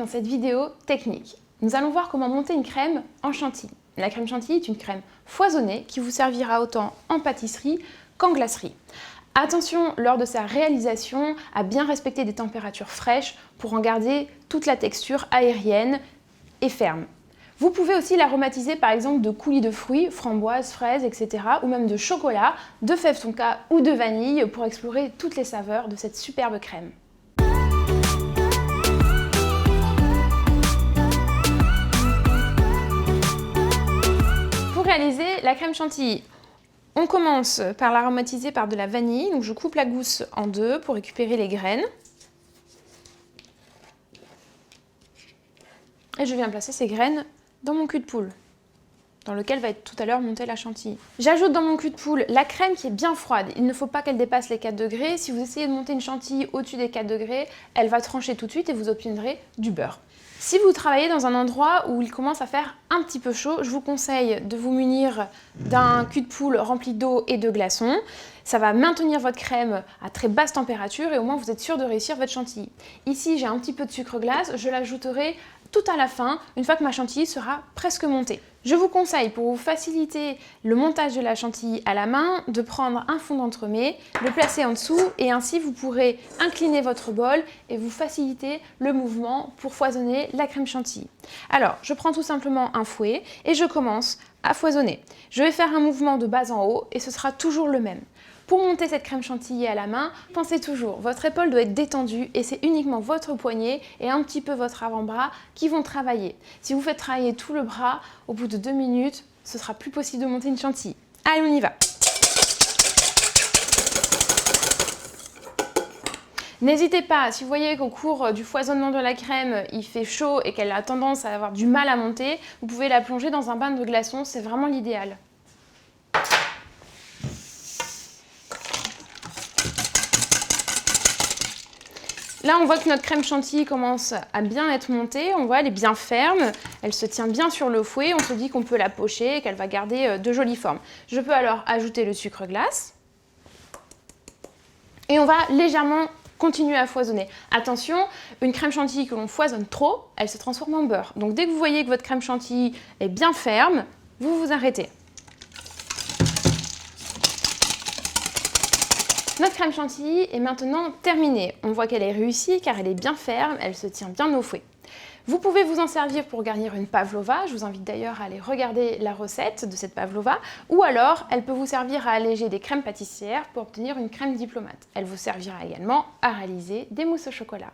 dans cette vidéo technique. Nous allons voir comment monter une crème en chantilly. La crème chantilly est une crème foisonnée qui vous servira autant en pâtisserie qu'en glacerie. Attention lors de sa réalisation à bien respecter des températures fraîches pour en garder toute la texture aérienne et ferme. Vous pouvez aussi l'aromatiser par exemple de coulis de fruits, framboises, fraises, etc. ou même de chocolat, de fèves tonka ou de vanille pour explorer toutes les saveurs de cette superbe crème. Pour réaliser la crème chantilly, on commence par l'aromatiser par de la vanille. Donc je coupe la gousse en deux pour récupérer les graines. Et je viens placer ces graines dans mon cul de poule, dans lequel va être tout à l'heure montée la chantilly. J'ajoute dans mon cul de poule la crème qui est bien froide. Il ne faut pas qu'elle dépasse les 4 degrés. Si vous essayez de monter une chantilly au-dessus des 4 degrés, elle va trancher tout de suite et vous obtiendrez du beurre. Si vous travaillez dans un endroit où il commence à faire un petit peu chaud, je vous conseille de vous munir d'un cul de poule rempli d'eau et de glaçons. Ça va maintenir votre crème à très basse température et au moins vous êtes sûr de réussir votre chantilly. Ici, j'ai un petit peu de sucre glace, je l'ajouterai tout à la fin, une fois que ma chantilly sera presque montée. Je vous conseille, pour vous faciliter le montage de la chantilly à la main, de prendre un fond d'entremets, le placer en dessous et ainsi vous pourrez incliner votre bol et vous faciliter le mouvement pour foisonner la crème chantilly. Alors, je prends tout simplement un fouet et je commence à foisonner. Je vais faire un mouvement de bas en haut et ce sera toujours le même. Pour monter cette crème chantilly à la main, pensez toujours, votre épaule doit être détendue et c'est uniquement votre poignet et un petit peu votre avant-bras qui vont travailler. Si vous faites travailler tout le bras, au bout de 2 minutes, ce sera plus possible de monter une chantilly. Allez, on y va! N'hésitez pas, si vous voyez qu'au cours du foisonnement de la crème, il fait chaud et qu'elle a tendance à avoir du mal à monter, vous pouvez la plonger dans un bain de glaçons, c'est vraiment l'idéal. Là, on voit que notre crème chantilly commence à bien être montée. On voit, elle est bien ferme, elle se tient bien sur le fouet. On se dit qu'on peut la pocher et qu'elle va garder de jolies formes. Je peux alors ajouter le sucre glace. Et on va légèrement continuer à foisonner. Attention, une crème chantilly que l'on foisonne trop, elle se transforme en beurre. Donc dès que vous voyez que votre crème chantilly est bien ferme, vous vous arrêtez. Notre crème chantilly est maintenant terminée. On voit qu'elle est réussie car elle est bien ferme, elle se tient bien au fouet. Vous pouvez vous en servir pour garnir une pavlova. Je vous invite d'ailleurs à aller regarder la recette de cette pavlova. Ou alors, elle peut vous servir à alléger des crèmes pâtissières pour obtenir une crème diplomate. Elle vous servira également à réaliser des mousses au chocolat.